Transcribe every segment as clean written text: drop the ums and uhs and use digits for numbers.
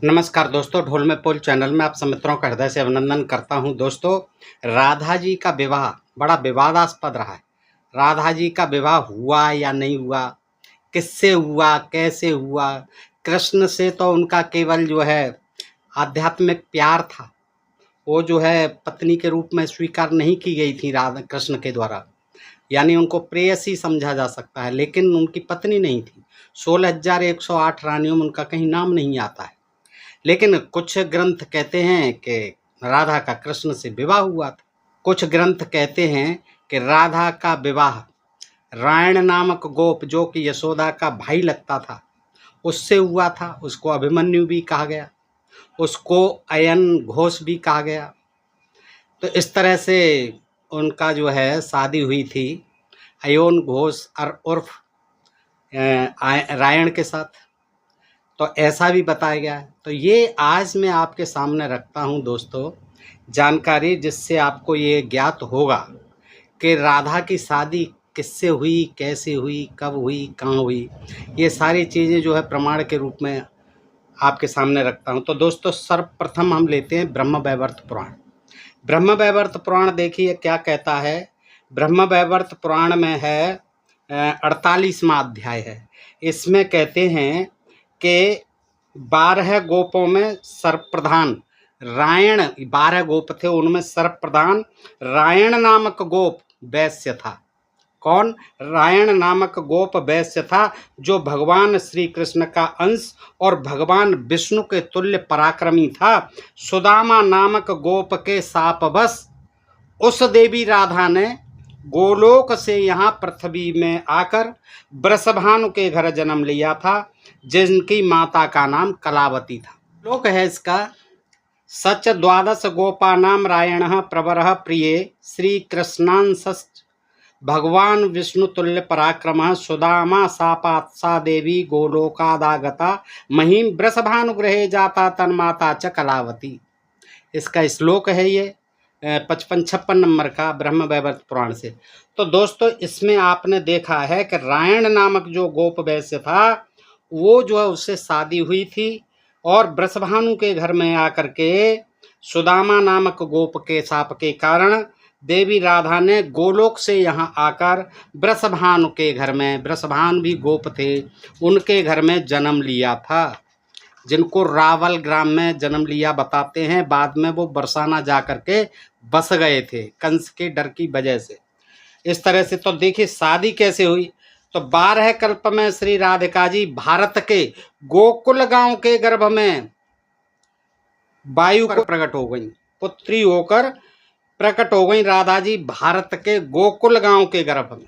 नमस्कार दोस्तों, ढोल में पोल चैनल में आप सब मित्रों का हृदय से अभिनंदन करता हूं। दोस्तों, राधा जी का विवाह बड़ा विवादास्पद रहा है। राधा जी का विवाह हुआ या नहीं हुआ, किससे हुआ, कैसे हुआ? कृष्ण से तो उनका केवल जो है आध्यात्मिक प्यार था। वो जो है पत्नी के रूप में स्वीकार नहीं की गई थी राधा कृष्ण के द्वारा, यानी उनको प्रेयसी समझा जा सकता है, लेकिन उनकी पत्नी नहीं थी। 16,108 रानियों में उनका कहीं नाम नहीं आता है। लेकिन कुछ ग्रंथ कहते हैं कि राधा का कृष्ण से विवाह हुआ था। कुछ ग्रंथ कहते हैं कि राधा का विवाह रायण नामक गोप, जो कि यशोदा का भाई लगता था, उससे हुआ था। उसको अभिमन्यु भी कहा गया, उसको अयन घोष भी कहा गया। तो इस तरह से उनका जो है शादी हुई थी अयोन घोष और उर्फ रायण के साथ। तो ऐसा भी बताया गया है। तो ये आज मैं आपके सामने रखता हूँ दोस्तों जानकारी, जिससे आपको ये ज्ञात होगा कि राधा की शादी किससे हुई, कैसे हुई, कब हुई, कहाँ हुई। ये सारी चीज़ें जो है प्रमाण के रूप में आपके सामने रखता हूँ। तो दोस्तों, सर्वप्रथम हम लेते हैं ब्रह्म वैवर्त पुराण। ब्रह्म वैवर्त पुराण देखिए क्या कहता है। ब्रह्म वैवर्त पुराण में है 48वां अध्याय है। इसमें कहते हैं कि 12 गोपों में सर्वप्रधान रायण, 12 गोप थे, उनमें सर्वप्रधान रायण नामक गोप वैश्य था। कौन? रायण नामक गोप वैश्य था, जो भगवान श्री कृष्ण का अंश और भगवान विष्णु के तुल्य पराक्रमी था। सुदामा नामक गोप के शापवश उस देवी राधा ने गोलोक से यहाँ पृथ्वी में आकर वृषभानु के घर जन्म लिया था, जिनकी माता का नाम कलावती था। श्लोक है इसका। सच द्वादश गोपानाम रायण प्रवर प्रिय श्री कृष्णांश भगवान विष्णु तुल्य पराक्रम सुदामा सापात्सा देवी गोलोकादागता महीम वृषभानुग्रहे जाता तन्माता च कलावती। इसका श्लोक है ये 55-56 नंबर का ब्रह्म वैवर्त पुराण से। तो दोस्तों, इसमें आपने देखा है कि रायण नामक जो गोप वैश्य था, वो जो है उससे शादी हुई थी और वृषभानु के घर में आकर के सुदामा नामक गोप के शाप के कारण देवी राधा ने गोलोक से यहाँ आकर वृषभानु के घर में, वृषभानु भी गोप थे, उनके घर में जन्म लिया था, जिनको रावल ग्राम में जन्म लिया बताते हैं। बाद में वो बरसाना जा कर के बस गए थे कंस के डर की वजह से। इस तरह से तो देखिए शादी कैसे हुई। तो 12 कल्प में श्री राधिका जी भारत के गोकुल गांव के गर्भ में वायु को प्रकट हो गई, पुत्री होकर प्रकट हो गई राधा जी भारत के गोकुल गांव के गर्भ में।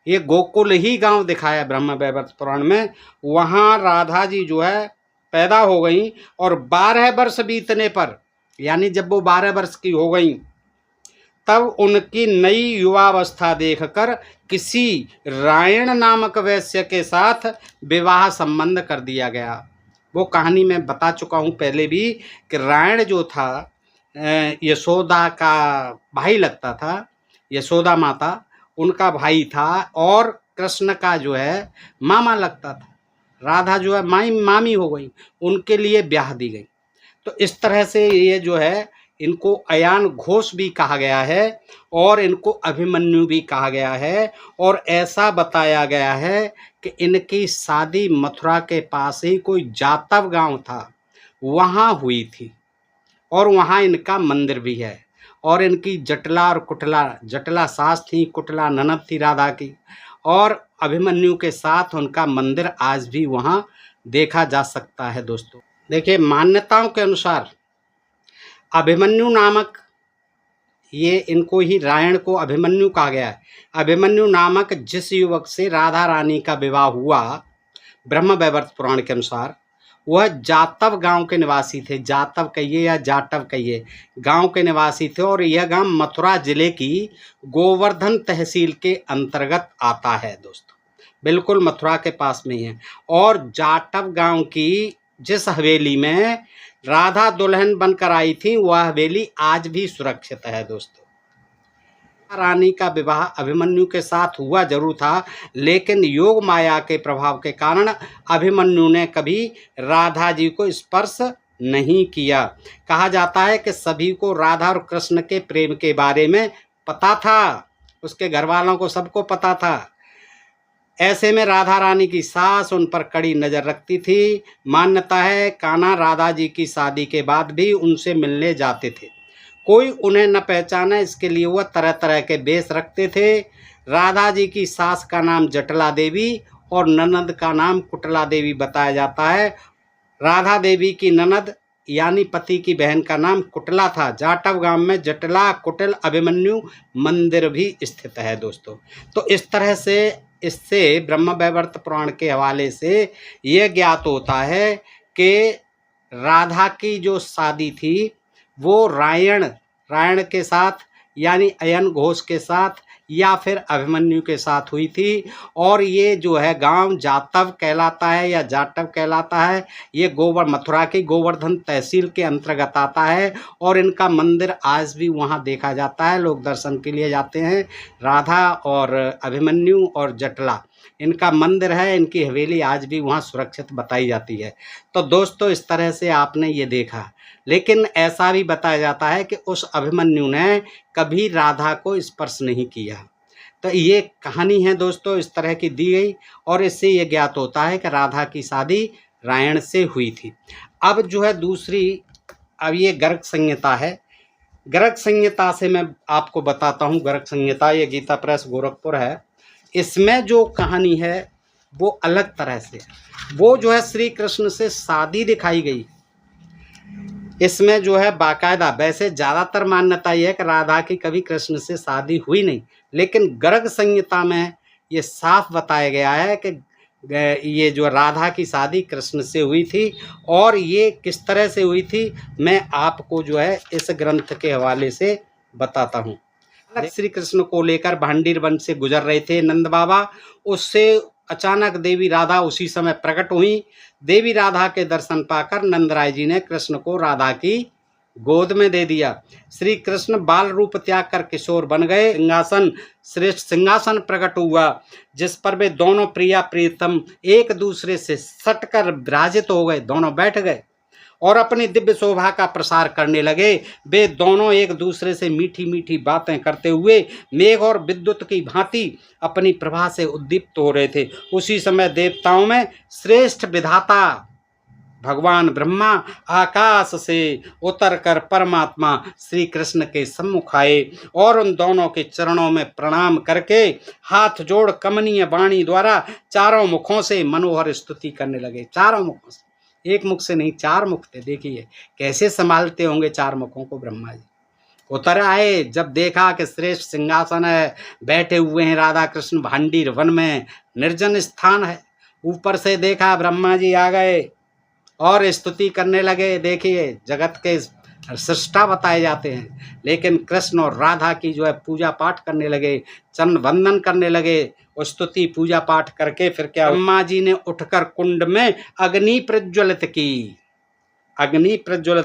ये गोकुल ही गांव दिखाया ब्रह्म वैवर्त पुराण में। वहाँ राधा जी जो है पैदा हो गई और 12 वर्ष बीतने पर, यानी जब वो 12 वर्ष की हो गई, तब उनकी नई युवावस्था देखकर किसी रायण नामक वैश्य के साथ विवाह संबंध कर दिया गया। वो कहानी मैं बता चुका हूँ पहले भी कि रायण जो था यशोदा का भाई लगता था, यशोदा माता उनका भाई था और कृष्ण का जो है मामा लगता था। राधा जो है मामी हो गई, उनके लिए ब्याह दी गई। तो इस तरह से ये जो है इनको अयान घोष भी कहा गया है और इनको अभिमन्यु भी कहा गया है। और ऐसा बताया गया है कि इनकी शादी मथुरा के पास ही कोई जातव गांव था, वहाँ हुई थी और वहाँ इनका मंदिर भी है। और इनकी जटला और कुटला, जटला सास थी, कुटला ननद थी राधा की, और अभिमन्यु के साथ उनका मंदिर आज भी वहाँ देखा जा सकता है। दोस्तों देखिए, मान्यताओं के अनुसार अभिमन्यु नामक, ये इनको ही रायण को अभिमन्यु कहा गया है। अभिमन्यु नामक जिस युवक से राधा रानी का विवाह हुआ ब्रह्म वैवर्त पुराण के अनुसार, वह जातव गांव के निवासी थे। जातव कहिए या जाटव कहिए, गांव के निवासी थे। और यह गांव मथुरा जिले की गोवर्धन तहसील के अंतर्गत आता है। दोस्तों बिल्कुल मथुरा के पास में ही है। और जाटव गांव की जिस हवेली में राधा दुल्हन बनकर आई थी, वह हवेली आज भी सुरक्षित है। दोस्तों रानी का विवाह अभिमन्यु के साथ हुआ जरूर था, लेकिन योग माया के प्रभाव के कारण अभिमन्यु ने कभी राधा जी को स्पर्श नहीं किया। कहा जाता है कि सभी को राधा और कृष्ण के प्रेम के बारे में पता था, उसके घर वालों को सबको पता था। ऐसे में राधा रानी की सास उन पर कड़ी नज़र रखती थी। मान्यता है कान्हा राधा जी की शादी के बाद भी उनसे मिलने जाते थे। कोई उन्हें न पहचाने इसके लिए वह तरह तरह के वेश रखते थे। राधा जी की सास का नाम जटला देवी और ननद का नाम कुटला देवी बताया जाता है। राधा देवी की ननद यानी पति की बहन का नाम कुटला था। जाटव गांव में जटला कुटिल अभिमन्यु मंदिर भी स्थित है दोस्तों। तो इस तरह से इससे ब्रह्म वैवर्त पुराण के हवाले से यह ज्ञात होता है कि राधा की जो शादी थी वो रायण के साथ यानी अयन घोष के साथ या फिर अभिमन्यु के साथ हुई थी। और ये जो है गांव जाटव कहलाता है या जाटव कहलाता है। ये मथुरा की गोवर्धन तहसील के अंतर्गत आता है और इनका मंदिर आज भी वहाँ देखा जाता है, लोग दर्शन के लिए जाते हैं। राधा और अभिमन्यु और जटला इनका मंदिर है, इनकी हवेली आज भी वहाँ सुरक्षित बताई जाती है। तो दोस्तों इस तरह से आपने ये देखा, लेकिन ऐसा भी बताया जाता है कि उस अभिमन्यु ने कभी राधा को स्पर्श नहीं किया। तो ये कहानी है दोस्तों इस तरह की दी गई और इससे ये ज्ञात होता है कि राधा की शादी रायण से हुई थी। अब जो है दूसरी, अब ये गर्ग संहिता है। गर्ग संहिता से मैं आपको बताता हूँ। गर्ग संहिता ये गीता प्रेस गोरखपुर है। इसमें जो कहानी है वो अलग तरह से, वो जो है श्री कृष्ण से शादी दिखाई गई। इसमें जो है बाकायदा, वैसे ज़्यादातर मान्यता यह है कि राधा की कभी कृष्ण से शादी हुई नहीं, लेकिन गर्ग संहिता में ये साफ बताया गया है कि ये जो राधा की शादी कृष्ण से हुई थी। और ये किस तरह से हुई थी मैं आपको जो है इस ग्रंथ के हवाले से बताता हूँ। श्री कृष्ण को लेकर भांडीर वन से गुजर रहे थे नंद बाबा, उससे अचानक देवी राधा उसी समय प्रकट हुई। देवी राधा के दर्शन पाकर नंदराय जी ने कृष्ण को राधा की गोद में दे दिया। श्री कृष्ण बाल रूप त्याग कर किशोर बन गए। सिंहासन, श्रेष्ठ सिंहासन प्रकट हुआ जिस पर वे दोनों प्रिया प्रियतम एक दूसरे से सटकर विराजित हो गए। दोनों बैठ गए और अपनी दिव्य शोभा का प्रसार करने लगे। वे दोनों एक दूसरे से मीठी मीठी बातें करते हुए मेघ और विद्युत की भांति अपनी प्रभा से उद्दीप्त हो रहे थे। उसी समय देवताओं में श्रेष्ठ विधाता भगवान ब्रह्मा आकाश से उतरकर परमात्मा श्री कृष्ण के सम्मुख आए और उन दोनों के चरणों में प्रणाम करके हाथ जोड़ कमनीय वाणी द्वारा चारों मुखों से मनोहर स्तुति करने लगे। चारों मुखों से, एक मुख से नहीं, चार मुख थे। देखिए कैसे संभालते होंगे चार मुखों को ब्रह्मा जी। उतर आए, जब देखा कि श्रेष्ठ सिंहासन है, बैठे हुए हैं राधा कृष्ण भांडीर वन में, निर्जन स्थान है। ऊपर से देखा ब्रह्मा जी आ गए और स्तुति करने लगे। देखिए जगत के सृष्टा बताए जाते हैं, लेकिन कृष्ण और राधा की जो है पूजा पाठ करने लगे, चरण वंदन करने लगे। स्तुति पूजा पाठ करके फिर क्या, ब्रह्मा जी ने उठकर कुंड में अग्नि प्रज्वलित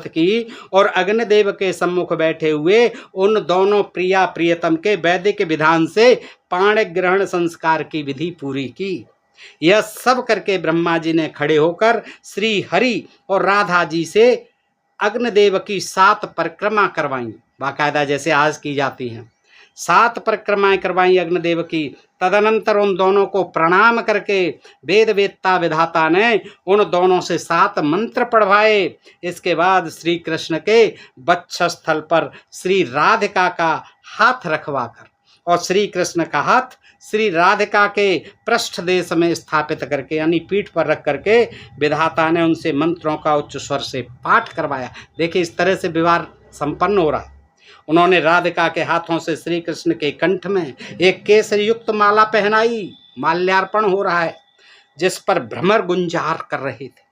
की और अग्निदेव के सम्मुख बैठे हुए उन दोनों प्रिया प्रियतम के वैदिक विधान से पाणी ग्रहण संस्कार की विधि पूरी की। यह सब करके ब्रह्मा जी ने खड़े होकर श्री हरि और राधा जी से अग्निदेव की 7 परिक्रमा करवाई, बाकायदा जैसे आज की जाती हैं। 7 परिक्रमाएं करवाई अग्निदेव की। तदनंतर उन दोनों को प्रणाम करके वेद वेत्ता विधाता ने उन दोनों से 7 मंत्र पढ़वाए। इसके बाद श्री कृष्ण के वक्षस्थल पर श्री राधिका का हाथ रखवाकर और श्री कृष्ण का हाथ श्री राधिका के पृष्ठ देश में स्थापित करके यानी पीठ पर रख करके विधाता ने उनसे मंत्रों का उच्च स्वर से पाठ करवाया। देखिए इस तरह से विवाह संपन्न हो रहा है। उन्होंने राधिका के हाथों से श्री कृष्ण के कंठ में एक केसर युक्त माला पहनाई। माल्यार्पण हो रहा है जिस पर भ्रमर गुंजार कर रहे थे।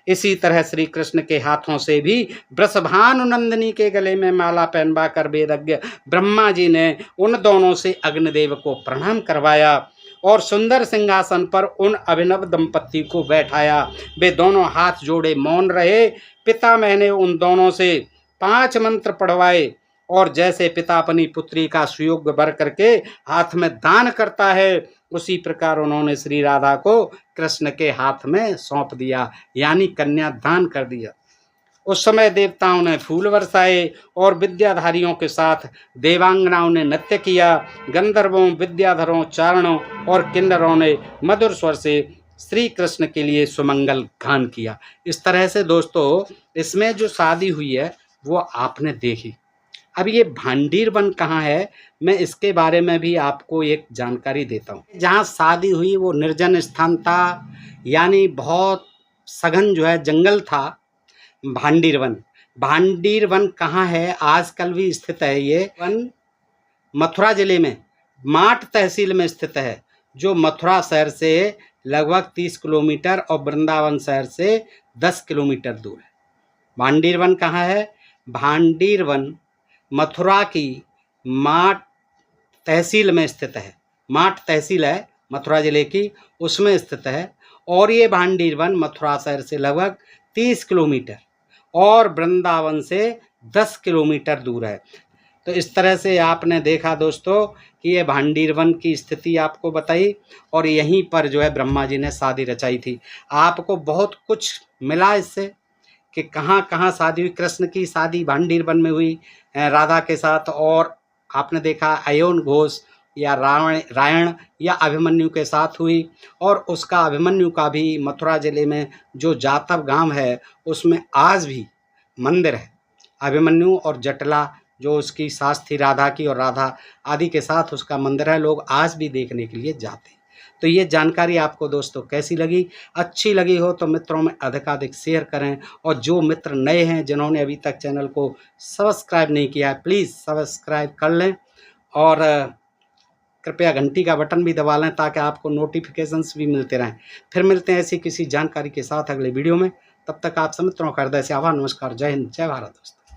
इसी तरह श्री कृष्ण के हाथों से भी वृषभानु नंदिनी के गले में माला पहनवा कर वेदज्ञ ब्रह्मा जी ने उन दोनों से अग्निदेव को प्रणाम करवाया और सुंदर सिंहासन पर उन अभिनव दंपति को बैठाया। वे दोनों हाथ जोड़े मौन रहे। पितामह ने उन दोनों से 5 मंत्र पढ़वाए और जैसे पिता अपनी पुत्री का सुयोग्य वर करके हाथ में दान करता है, उसी प्रकार उन्होंने श्री राधा को कृष्ण के हाथ में सौंप दिया, यानी कन्या दान कर दिया। उस समय देवताओं ने फूल बरसाए और विद्याधारियों के साथ देवांगनाओं ने नृत्य किया। गंधर्वों, विद्याधरों, चारणों और किन्नरों ने मधुर स्वर से श्री कृष्ण के लिए सुमंगल गान किया। इस तरह से दोस्तों इसमें जो शादी हुई है वो आपने देखी। अब ये भांडीर वन कहाँ है, मैं इसके बारे में भी आपको एक जानकारी देता हूँ। जहाँ शादी हुई वो निर्जन स्थान था, यानी बहुत सघन जो है जंगल था। भांडीर वन, भांडीर वन कहाँ है, आजकल भी स्थित है। ये वन मथुरा जिले में माट तहसील में स्थित है, जो मथुरा शहर से लगभग 30 किलोमीटर और वृंदावन शहर से 10 किलोमीटर दूर है। भांडीर वन कहाँ है? भांडीर वन मथुरा की माट तहसील में स्थित है। माट तहसील है मथुरा जिले की, उसमें स्थित है। और ये भांडीर वन मथुरा शहर से लगभग 30 किलोमीटर और वृंदावन से 10 किलोमीटर दूर है। तो इस तरह से आपने देखा दोस्तों कि ये भांडीर वन की स्थिति आपको बताई, और यहीं पर जो है ब्रह्मा जी ने शादी रचाई थी। आपको बहुत कुछ मिला इससे कि कहाँ कहाँ शादी हुई। कृष्ण की शादी भांडीर वन में हुई राधा के साथ, और आपने देखा अयोन घोष या रायण या अभिमन्यु के साथ हुई। और उसका अभिमन्यु का भी मथुरा जिले में जो जातव गांव है उसमें आज भी मंदिर है। अभिमन्यु और जटला जो उसकी सास थी राधा की, और राधा आदि के साथ उसका मंदिर है, लोग आज भी देखने के लिए जाते हैं। तो ये जानकारी आपको दोस्तों कैसी लगी? अच्छी लगी हो तो मित्रों में अधिकाधिक शेयर करें, और जो मित्र नए हैं जिन्होंने अभी तक चैनल को सब्सक्राइब नहीं किया है प्लीज़ सब्सक्राइब कर लें, और कृपया घंटी का बटन भी दबा लें ताकि आपको नोटिफिकेशंस भी मिलते रहें। फिर मिलते हैं ऐसी किसी जानकारी के साथ अगले वीडियो में। तब तक आप सब मित्रों का हृदय से आभार, नमस्कार, जय हिंद, जय भारत दोस्तों।